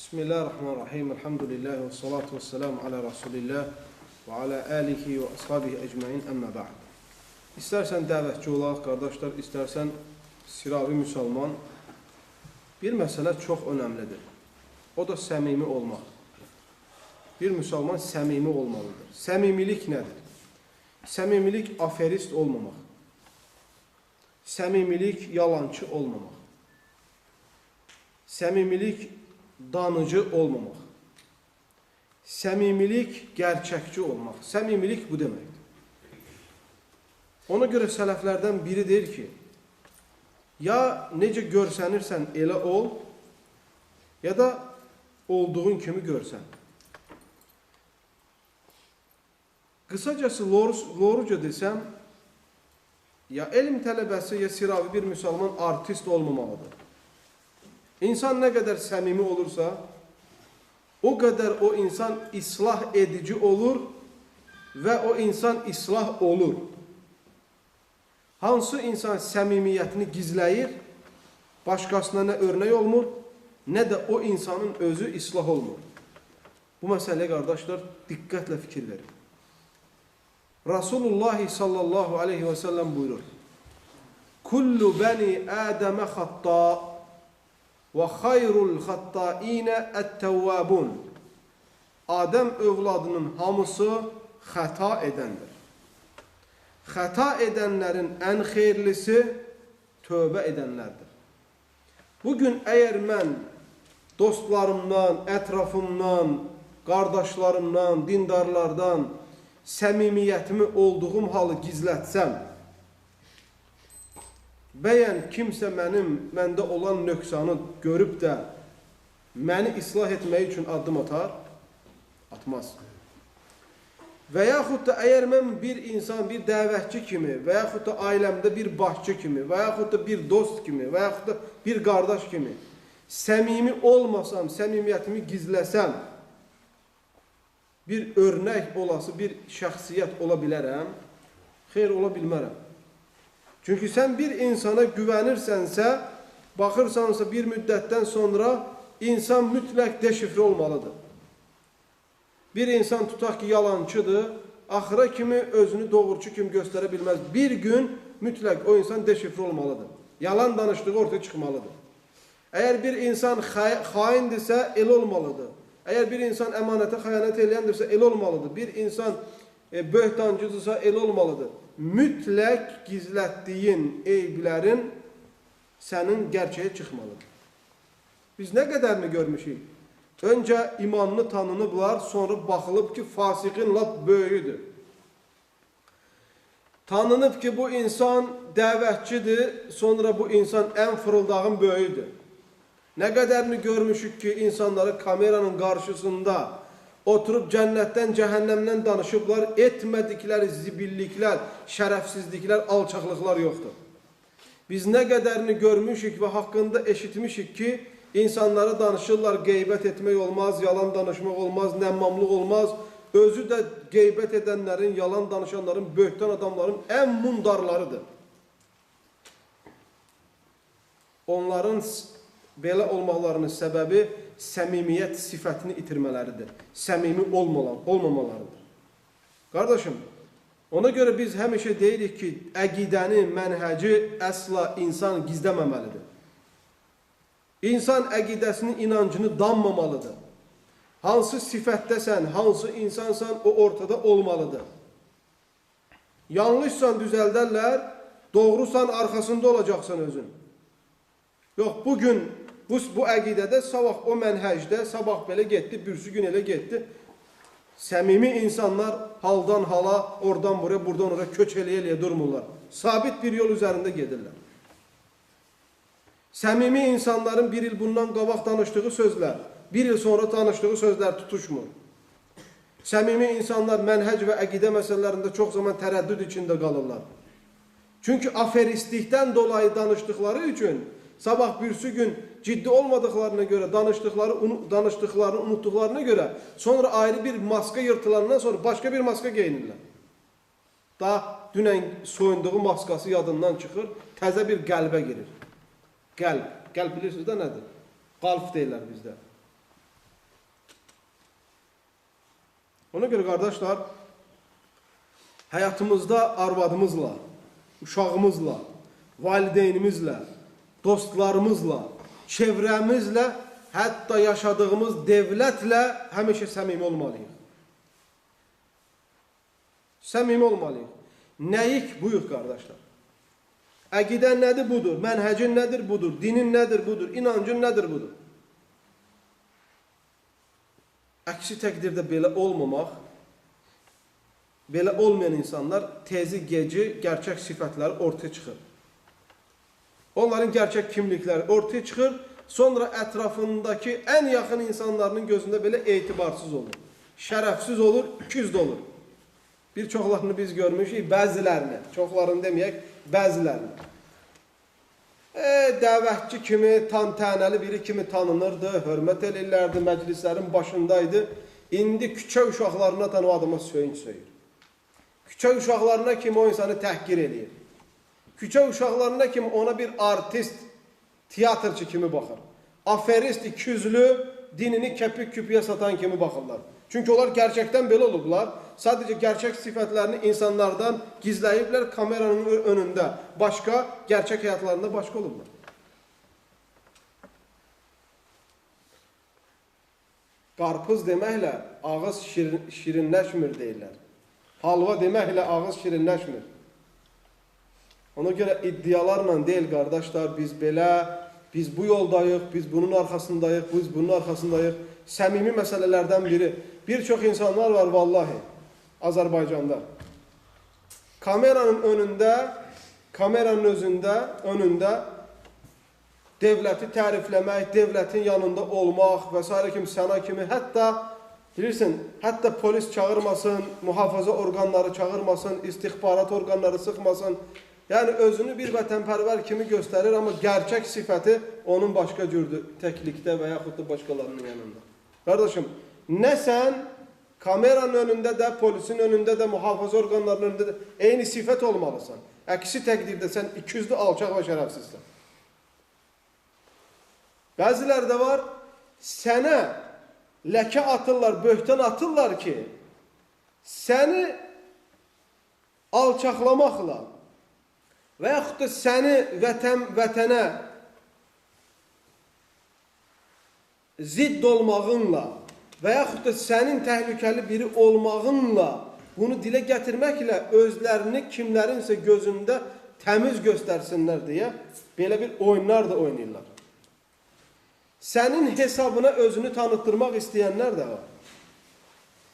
Bismillahirrahmanirrahim. Elhamdülillah ve salatu ve selamu ala Resulillah və ala alihi və ashabihi ecmain, əmmə ba'd. İstərsən dəvətçi olaq, qardaşlar, istərsən siravi müsəlman, bir məsələ çox önəmlidir. O da səmimi olmaq. Bir müsəlman səmimi olmalıdır. Səmimilik nədir? Səmimilik aferist olmamaq. Səmimilik yalancı olmamaq. Səmimilik danıcı olmamaq. Səmimilik gerçəkçi olmaq. Səmimilik bu deməkdir. Ona görə sələflərdən biri deyir ki, ya necə görsənirsən elə ol, ya da olduğun kimi görsən. Qısacası loruca desəm, ya elm tələbəsi, ya siravi bir müsəlman artist olmamalıdır. İnsan nə qədər səmimi olursa, o qədər o insan islah edici olur və o insan islah olur. Hansı insan səmimiyyətini gizləyir, başqasına nə örnek olmur, nə də o insanın özü islah olmur. Bu məsələyə qardaşlar diqqətlə fikir verin. Rasulullah sallallahu aleyhi və səlləm buyurur: Kullu bəni Ədəmə xatta və xayrul xattainə ət-təvvabun. Adəm övladının hamısı xəta edəndir. Xəta edənlərin ən xeyirlisi tövbə edənlərdir. Bugün əgər mən dostlarımdan, ətrafımdan, qardaşlarımdan, dindarlardan səmimiyyətimi olduğum halı gizlətsəm, bəyən kimsə məndə olan nöqsanı görüb də məni islah etmək üçün addım atar, atmaz. Və yaxud da əgər mən bir insan, bir dəvətçi kimi, və yaxud da ailəmdə bir başçı kimi, və yaxud da bir dost kimi, və yaxud da bir qardaş kimi səmimi olmasam, səmimiyyətimi gizləsəm, bir örnək olası bir şəxsiyyət ola bilərəm, xeyr ola bilmərəm. Çünki sən bir insana güvənirsənsə, baxırsansa bir müddətdən sonra insan mütləq deşifre olmalıdır. Bir insan tutaq ki, yalancıdır, axıra kimi özünü doğrucu kimi göstərə bilməz. Bir gün mütləq o insan deşifre olmalıdır. Yalan danışdığı ortaya çıxmalıdır. Əgər bir insan xaindirsə, el olmalıdır. Əgər bir insan əmanətə xəyanət eləyəndirsə, el olmalıdır. Bir insan böhtancıdırsa, el olmalıdır. Mütləq gizlətdiyin eyblərin sənin gerçəyə çıxmalıdır. Biz nə qədərini görmüşük? Öncə imanını tanınıblar, sonra baxılıb ki, fasiqin lap böyüdür. Tanınıb ki, bu insan dəvətçidir, sonra bu insan ən fırıldağın böyüdür. Nə qədərini görmüşük ki, insanları kameranın qarşısında oturub cənnətdən, cəhənnəmdən danışıblar, etmədikləri zibilliklər, şərəfsizliklər, alçaqlıqlar yoxdur. Biz nə qədərini görmüşük və haqqında eşitmişik ki, insanlara danışırlar, qeybət etmək olmaz, yalan danışmaq olmaz, nəmmamlıq olmaz. Özü də qeybət edənlərin, yalan danışanların, böhtan adamların ən mundarlarıdır. Onların belə olmalarının səbəbi səmimiyyət sifətini itirmələridir. Səmimi olmamalarıdır. Qardaşım, ona görə biz həmişə deyirik ki, əqidəni, mənhəci əsla insan gizləməməlidir. İnsan əqidəsinin inancını danmamalıdır. Hansı sifətdəsən, hansı insansan, o ortada olmalıdır. Yanlışsan düzəldərlər, doğrusan arxasında olacaqsan özün. Yox, bugün bu əqidədə, sabah o mənhəcdə, sabah belə getdi, bürsü gün elə getdi. Səmimi insanlar haldan hala, oradan buraya, buradan oraya köç eləyə durmurlar. Sabit bir yol üzərində gedirlər. Səmimi insanların bir il bundan qabaq danışdığı sözlər, bir il sonra danışdığı sözlər tutuşmur. Səmimi insanlar mənhəc və əqidə məsələlərində çox zaman tərəddüd içində qalırlar. Çünki aferistlikdən dolayı danışdıqları üçün, sabah bürsü gün ciddi olmadıqlarına görə, danışdıqlarını unutduqlarına görə, sonra ayrı bir maska yırtılandan sonra başqa bir maska geyinirlər. Daha dünən soyunduğu maskası yadından çıxır, təzə bir qəlbə girir. Qəlb bilirsiniz də nədir? Qalb deyirlər bizdə. Ona görə qardaşlar, həyatımızda arvadımızla, uşağımızla, valideynimizlə, dostlarımızla, çevrəmizlə, hətta yaşadığımız devlətlə həmişə səmimi olmalıyıq. Səmimi olmalıyıq. Nəyik buyur qardaşlar? Əqidən nədir budur? Mənhəcin nədir budur? Dinin nədir budur? İnancın nədir budur? Əksi təqdirdə belə olmamaq, belə olmayan insanlar tezi geci gerçək sifətləri ortaya çıxır. Onların gerçək kimlikləri ortaya çıxır, sonra ətrafındakı ən yaxın insanların gözündə belə etibarsız olur. Şərəfsiz olur, ikiyüzlü olur. Bir çoxlarını biz görmüşük, bəzilərini, çoxlarını deməyək, bəzilərini. Dəvətçi kimi, tantənəli biri kimi tanınırdı, hörmət elirlərdi, məclislərin başındaydı. İndi küçə uşaqlarına o adama söyür. Küçə uşaqlarına kimi o insanı təhqir eləyir. Küçə uşaqlarına kimi ona bir artist, tiyatrçı kimi baxır. Aferist, ikiyüzlü, dinini kəpik küpüyə satan kimi baxırlar. Çünki onlar gerçəkdən belə olublar. Sadəcə gerçək sifətlərini insanlardan gizləyiblər kameranın önündə. Başqa, gerçək həyatlarında başqa olublar. Qarpız deməklə ağız şirinləşmir deyirlər. Halva deməklə ağız şirinləşmir. Ona görə iddialarla deyil qardaşlar, biz belə, biz bu yoldayıq, biz bunun arxasındayıq, biz bunun arxasındayıq. Səmimi məsələlərdən biri. Bir çox insanlar var vallahi Azərbaycanda. Kameranın önündə devləti tərifləmək, devlətin yanında olmaq və s. kimi, səna kimi, hətta bilirsin, hətta polis çağırmasın, mühafizə orqanları çağırmasın, istihbarat orqanları sıxmasın. Yəni özünü bir vətənpərvər kimi göstərir, amma gerçək sifəti onun başqa cürdür, təklikdə və yaxud da başqalarının yanında. Qardaşım, nə sən kameranın önündə də, polisin önündə də, mühafizə orqanlarının önündə də eyni sifət olmalısan. Əksi təqdirdə sən ikiyüzlü, alçaq və şərəfsizsən. Bəziləri də var, sənə ləkə atırlar, böhtan atırlar ki, səni alçaqlamaqla və yaxud da səni vətənə zidd olmağınla və yaxud da sənin təhlükəli biri olmağınla bunu dilə gətirməklə özlərini kimlərinsə gözündə təmiz göstərsinlər deyə belə bir oyunlar da oynayırlar. Sənin hesabına özünü tanıtdırmaq istəyənlər də var.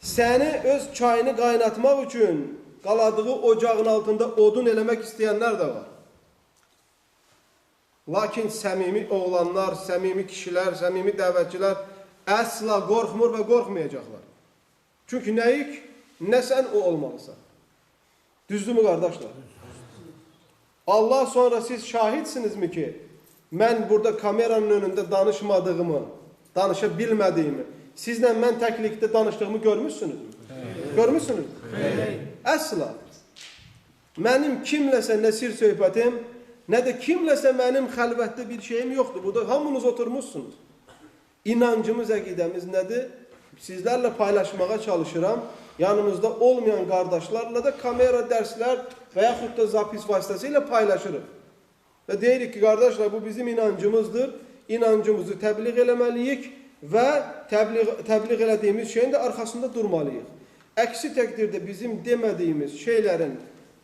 Səni öz çayını qaynatmaq üçün qaladığı ocağın altında odun eləmək istəyənlər də var. Lakin səmimi oğlanlar, səmimi kişilər, səmimi dəvətçilər əsla qorxmur və qorxmayacaqlar. Çünki nəyik? Nə sən o olmalısan. Düzdürmü qardaşlar? Allah sonra siz şahidsinizmi ki, mən burada kameranın önündə danışmadığımı, danışa bilmədiyimi, sizlə mən təklikdə danışdığımı görmüşsünüzmü? Görmüşsünüz? Əsla. Mənim kimləsə nə sir söhbətim, nə də kimləsə mənim xəlvətdə bir şeyim yoxdur. Burada hamınız oturmuşsunuz. İnancımız, əqidəmiz nədir? Sizlərlə paylaşmağa çalışıram. Yanımızda olmayan qardaşlarla da kamera dərslər və yaxud da zapis vasitəsilə paylaşırıq. Və deyirik ki, qardaşlar, bu bizim inancımızdır. İnancımızı təbliğ eləməliyik və təbliğ elədiyimiz şeyin də arxasında durmalıyıq. Əksi təqdirdə bizim demədiyimiz şeylərin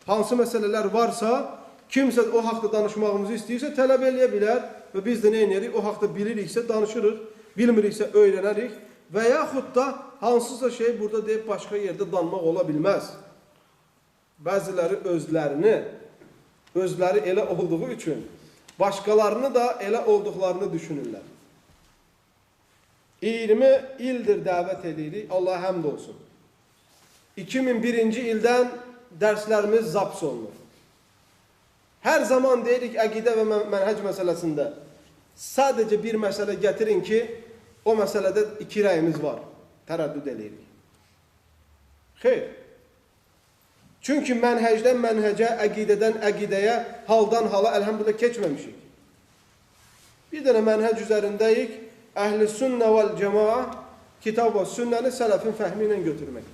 hansı məsələlər varsa, kimsə o haqda danışmağımızı istəyirsə tələb eləyə bilər və biz də nə edirik? O haqda biliriksə danışırıq, bilmiriksə öyrənərik və yaxud da hansısa şey burada deyib başqa yerdə danmaq ola bilməz. Bəziləri özləri elə olduğu üçün başqalarını da elə olduqlarını düşünürlər. 20 ildir dəvət edirik, Allah həmd olsun. 2001-ci ildən dərslərimiz zaps olunur. Hər zaman deyirik əqidə və mənhəc məsələsində sadəcə bir məsələ gətirin ki, o məsələdə iki rəyimiz var, tərəddüd edirik. Xeyr. Çünki mənhəcdən mənhəcə, əqidədən əqidəyə, haldan hala əlhəmdülillah keçməmişik. Bir dənə mənhəc üzərindəyik, əhl-i sünnə vəl cəmaa kitab və sünnəni sələfin fəhmi ilə götürmək.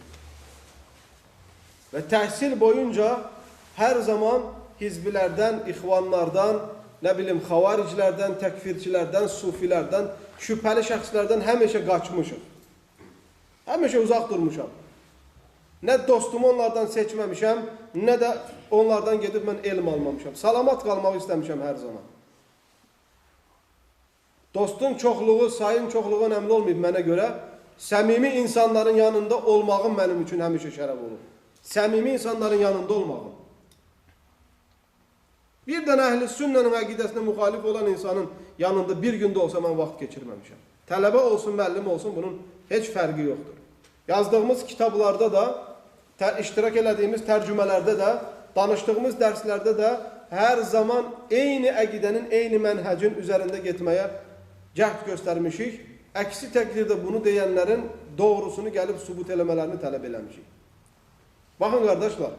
Və təhsil boyunca hər zaman hizbilərdən, ixvanlardan, nə bilim, xavariclərdən, təkfirçilərdən, sufilərdən, şübhəli şəxslərdən həmişə qaçmışım. Həmişə uzaq durmuşam. Nə dostumu onlardan seçməmişəm, nə də onlardan gedib mən elm almamışam. Salamat qalmaq istəmişəm hər zaman. Dostun çoxluğu, sayın çoxluğu önəmli olmayıb mənə görə. Səmimi insanların yanında olmağım mənim üçün həmişə şərəf olur. Səmimi insanların yanında olmağım. Bir dənə əhl-i sünnənin əqidəsinə müxalif olan insanın yanında bir gündə olsa mən vaxt keçirməmişəm. Tələbə olsun, müəllim olsun, bunun heç fərqi yoxdur. Yazdığımız kitablarda da, iştirak elədiyimiz tərcümələrdə də, danışdığımız dərslərdə də hər zaman eyni əqidənin, eyni mənhəcin üzərində getməyə cəhd göstərmişik. Əksi təqdirdə bunu deyənlərin doğrusunu gəlib sübut eləmələrini tələb eləmişik. Baxın qardaşlar,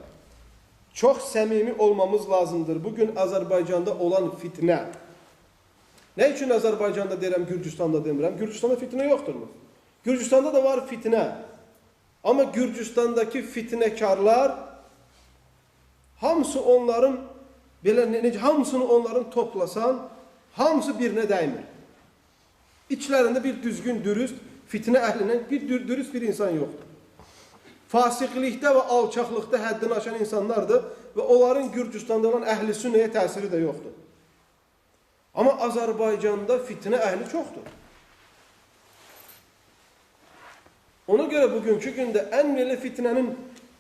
çox səmimi olmamız lazımdır. Bugün Azərbaycanda olan fitnə. Nə üçün Azərbaycanda deyirəm, Gürcüstanda demirəm? Gürcüstanda fitnə yoxdurmu? Gürcüstanda da var fitnə. Amma Gürcüstandakı fitnəkarlar hamısı onların, hamısını onların toplasan, hamısı birinə dəymir. İçlərində bir düzgün, dürüst, fitnə əhlindən bir dürüst bir insan yoxdur. Fasiqlikdə və alçaqlıqda həddini aşan insanlardır və onların Gürcüstanda olan əhl-i sünnəyə təsiri də yoxdur. Amma Azərbaycanda fitnə əhli çoxdur. Ona görə bugünkü gündə ən belə fitnənin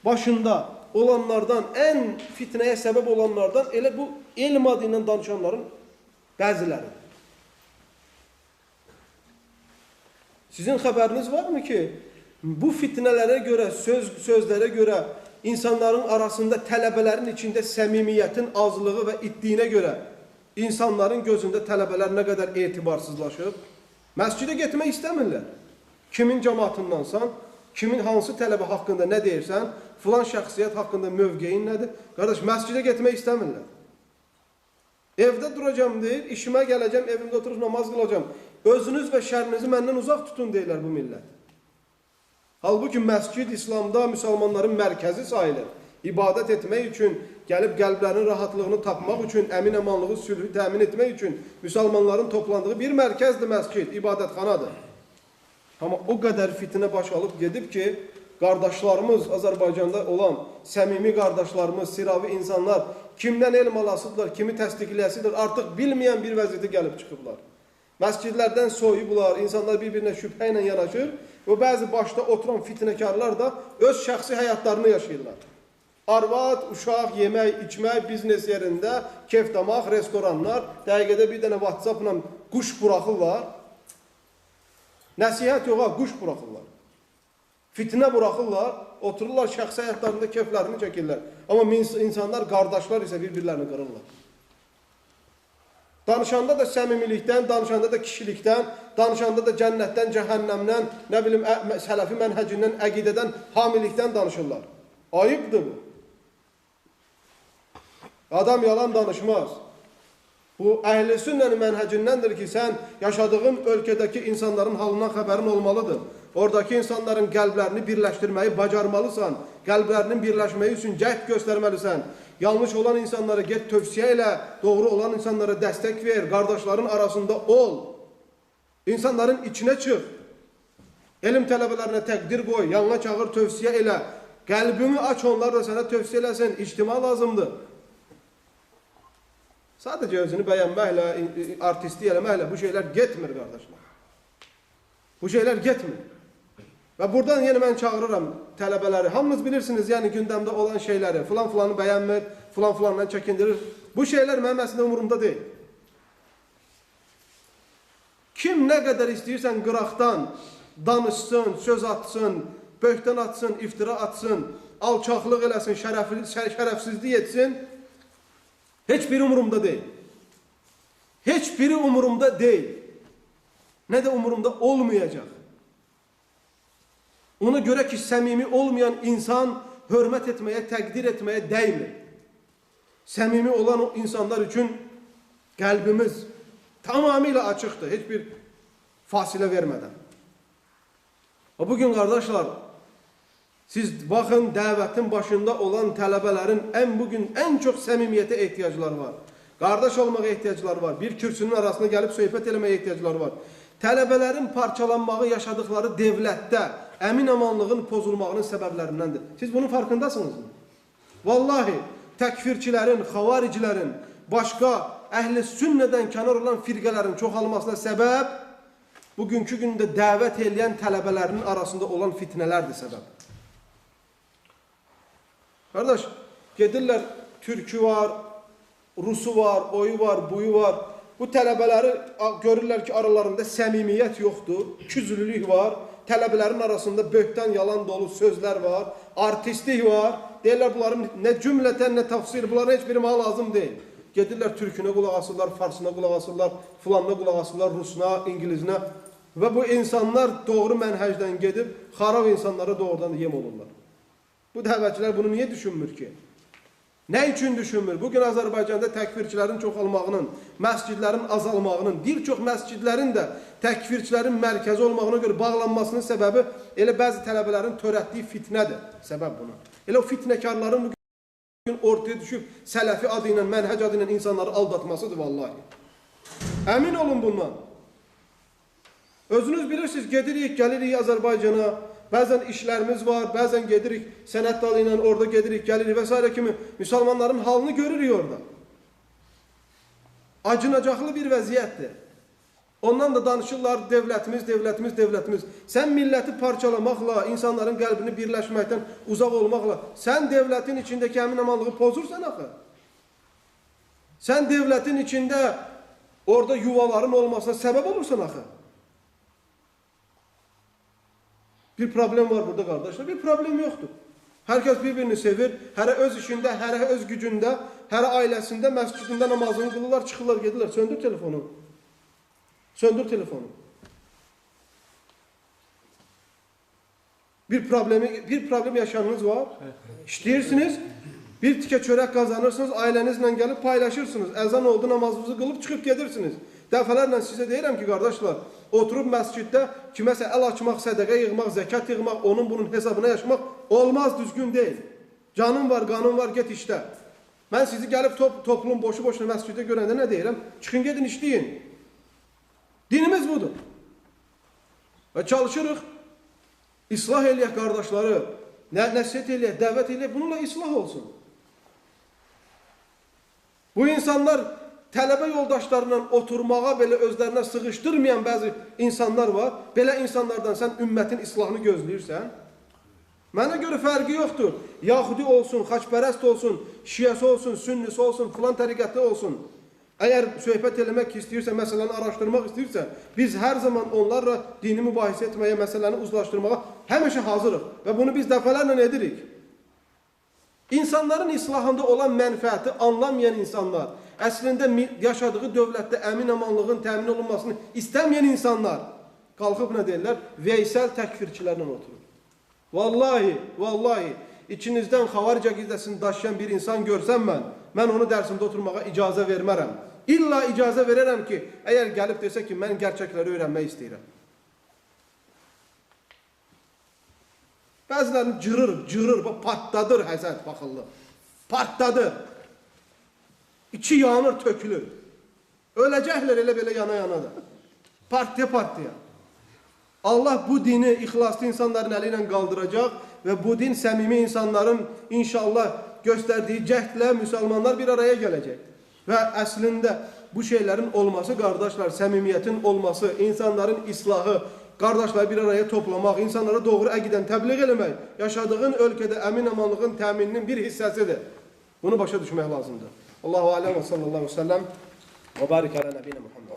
başında olanlardan, ən fitnəyə səbəb olanlardan elə bu elm adı ilə danışanların bəziləridir. Sizin xəbəriniz varmı ki, bu fitnələrə görə, sözlərə görə insanların arasında tələbələrin içində səmimiyyətin azlığı və itdiyinə görə insanların gözündə tələbələr nə qədər etibarsızlaşıb, məscidə getmək istəmirlər. Kimin cəmaatındansan, kimin hansı tələbə haqqında nə deyirsən, filan şəxsiyyət haqqında mövqeyin nədir? Qardaş, məscidə getmək istəmirlər. Evdə duracam deyir, işimə gələcəm, evimdə oturub namaz qılacam. Özünüz və şərinizi məndən uzaq tutun deyirlər bu millət. Halbuki məscid İslamda müsəlmanların mərkəzi sayılır. İbadət etmək üçün, gəlib qəlblərinin rahatlığını tapmaq üçün, əmin-əmanlığı, sülhü təmin etmək üçün müsəlmanların toplandığı bir mərkəzdir məscid, ibadətxanadır. Amma o qədər fitnə baş alıb gedib ki, qardaşlarımız, Azərbaycanda olan səmimi qardaşlarımız, siravi insanlar kimdən elm alasıdırlar, kimi təsdiqləyəsidir, artıq bilməyən bir vəziyyətə gəlib çıxıblar. Məscidlərdən soyublar, insanlar bir-birinə şübhə ilə yanaşır və bəzi başda oturan fitnəkarlar da öz şəxsi həyatlarını yaşayırlar. Arvad, uşaq, yemək, içmək, biznes yerində, kef damaq, restoranlar, dəqiqədə bir dənə WhatsApp-la quş buraxırlar. Nəsihət yox, quş buraxırlar. Fitnə buraxırlar, otururlar şəxsi həyatlarında keflərini çəkirlər. Amma insanlar, qardaşlar isə bir-birlərini qırırlar. Danışanda da səmimilikdən, danışanda da kişilikdən, danışanda da cənnətdən, cəhənnəmdən, nə bilim, sələfi mənhəcindən, əqidədən, hamilikdən danışırlar. Ayıbdır bu. Adam yalan danışmaz. Bu, əhl-i sünnənin mənhəcindəndir ki, sən yaşadığın ölkədəki insanların halından xəbərin olmalıdır. Oradakı insanların qəlblərini birləşdirməyi bacarmalısan, qəlblərinin birləşməyi üçün cəhd göstərməlisən. Yanlış olan insanlara get tövsiyə elə, doğru olan insanlara dəstək ver, qardaşların arasında ol. İnsanların içinə çıx. Elm tələbələrinə təqdir qoy, yanına çağır, tövsiyə elə. Qəlbini aç, onlar da sənə tövsiyə eləsin, ictima lazımdır. Sadəcə özünü bəyənməklə, artisti eləməklə bu şeylər getmir, qardaşlar. Bu şeylər getmir. Və buradan yenə mən çağırıram tələbələri. Hamınız bilirsiniz, yəni gündəmdə olan şeyləri. Filan-filanı bəyənmir, filan-filandan çəkindirir. Bu şeylər mənim əslində umurumda deyil. Kim nə qədər istəyirsən qıraqdan danışsın, söz atsın, böhtan atsın, iftira atsın, alçaqlıq eləsin, şərəfsizlik etsin, heç biri umurumda deyil. Heç biri umurumda deyil. Nə də umurumda olmayacaq. Ona görə ki, səmimi olmayan insan hörmət etməyə, təqdir etməyə dəymir. Səmimi olan o insanlar üçün qəlbimiz tamamilə açıqdır, heç bir fasilə vermədən. Bugün kardeşler, siz bakın dəvətin başında olan tələbələrin bugün en çok səmimiyyətə ehtiyacları var. Kardeş olmağa ehtiyacları var. Bir kürsünün arasında gelip söhbət eləməyə ehtiyacları var. Tələbələrin parçalanmağı yaşadıkları devlette əmin-amanlığın pozulmağının səbəblərindəndir. Siz bunun farkındasınız mı? Vallahi təkfirçilərin, xavaricilərin, başqa əhl-i sünnədən kənar olan firqələrin çoxalmasına səbəb bugünkü gündə dəvət edən tələbələrin arasında olan fitnələrdir səbəb. Kardeş, gedirlər, Türkü var, Rusu var, oyu var, buyu var. Bu tələbələri görürlər ki, aralarında səmimiyyət yoxdur, küzlülük var. Tələbələrin arasında böhtan, yalan dolu sözlər var, artistlik var. Deyirlər, bunların nə cümlətən, nə tafsir, bunların heç biri mənə lazım deyil. Gedirlər, Türkünə qulaq asırlar, Farsına qulaq asırlar, filanına qulaq asırlar, Rusuna, İngilizinə. Və bu insanlar doğru mənhəcdən gedib, xarab insanlara doğrudan yem olurlar. Bu dəvətçilər bunu niyə düşünmür ki? Nə üçün düşünmür? Bugün Azərbaycanda təkfirçilərin çoxalmağının, məscidlərin azalmağının, bir çox məscidlərin də təkfirçilərin mərkəzi olmağına görə bağlanmasının səbəbi elə bəzi tələbələrin törətdiyi fitnədir. Səbəb buna. Elə o fitnəkarların bugün ortaya düşüb sələfi adı ilə, mənhəc adı ilə insanları aldatmasıdır vallahi. Əmin olun bundan. Özünüz bilirsiniz, gedirik, gəlirik Azərbaycana. Bəzən işlərimiz var, bəzən gedirik, sənət dalı ilə orada gedirik, gəlirik və s. kimi müsəlmanların halını görürük orada. Acınacaqlı bir vəziyyətdir. Ondan da danışırlar, devlətimiz, devlətimiz, devlətimiz. Sən milləti parçalamaqla, insanların qəlbini birləşməkdən uzaq olmaqla, sən devlətin içindəki əmin-amanlığı pozursan axı. Sən devlətin içində orada yuvaların olmasına səbəb olursan axı. Bir problem var burada kardeşler. Bir problem yoktur. Herkes birbirini sevir. Hərə öz işində, hərə öz gücündə, hərə ailəsində, məscidində namazını qılırlar, çıxırlar, gedirlər. Söndür telefonu. Söndür telefonu. Bir problem yaşayanınız var. İşləyirsiniz. Bir tikə çörək kazanırsınız, ailənizlə gəlib paylaşırsınız. Əzan oldu, namazınızı qılıb çıxıb gedirsiniz. Dəfələrlə sizə deyirəm ki, qardaşlar, oturub məsciddə kiməsə əl açmaq, sədəqə yığmaq, zəkat yığmaq, onun bunun hesabına yaşamaq olmaz, düzgün deyil. Canın var, qanun var, get işlə. Mən sizi gəlib toplum boşu-boşuna məsciddə görəndə nə deyirəm? Çıxın, gedin, işləyin. Dinimiz budur. Və çalışırıq, islah eləyək qardaşları, nəsiyyət eləyək, dəvət eləyək, bununla islah olsun. Bu insanlar tələbə yoldaşlarından oturmağa belə özlərinə sığışdırmayan bəzi insanlar var. Belə insanlardan sən ümmətin islahını gözləyirsən. Mənə görə fərqi yoxdur. Yahudi olsun, xaçpərəst olsun, şiyəsi olsun, sünnisi olsun, filan təriqətli olsun. Əgər söhbət eləmək istəyirsə, məsələni araşdırmaq istəyirsə, biz hər zaman onlarla dini mübahisə etməyə, məsələni uzlaşdırmağa həmişə hazırıq. Və bunu biz dəfələrlə edirik. İnsanların islahında olan mənfəəti anlamayan insanlar, əslində yaşadığı dövlətdə əmin-amanlığın təmin olunmasını istəməyən insanlar qalxıb nə deyirlər? Veysel təkfirçilərlə oturur. Vallahi, içinizdən xavaricə qidəsini daşıyan bir insan görsəm mən onu dərsində oturmağa icazə vermərəm. İlla icazə verərəm ki, əgər gəlib desə ki, mən gerçəkləri öyrənmək istəyirəm. Bəzilərini cırır, patladır həsəd baxıllı. Patladır. İçi yanır, tökülür. Öləcəklər elə belə yana da. Partiya. Allah bu dini ixlaslı insanların əli ilə qaldıracaq və bu din səmimi insanların inşallah göstərdiyi cəhdlə müsəlmanlar bir araya gələcək. Və əslində bu şeylərin olması, qardaşlar, səmimiyyətin olması, insanların islahı, qardaşları bir araya toplamaq, insanlara doğru əqidən təbliğ eləmək, yaşadığın ölkədə əmin-amanlığın təmininin bir hissəsidir. Bunu başa düşmək lazımdır. Allahu aləm və sallallahu aleyhi ve sellem və barik alə nəbiyyə Muhammed.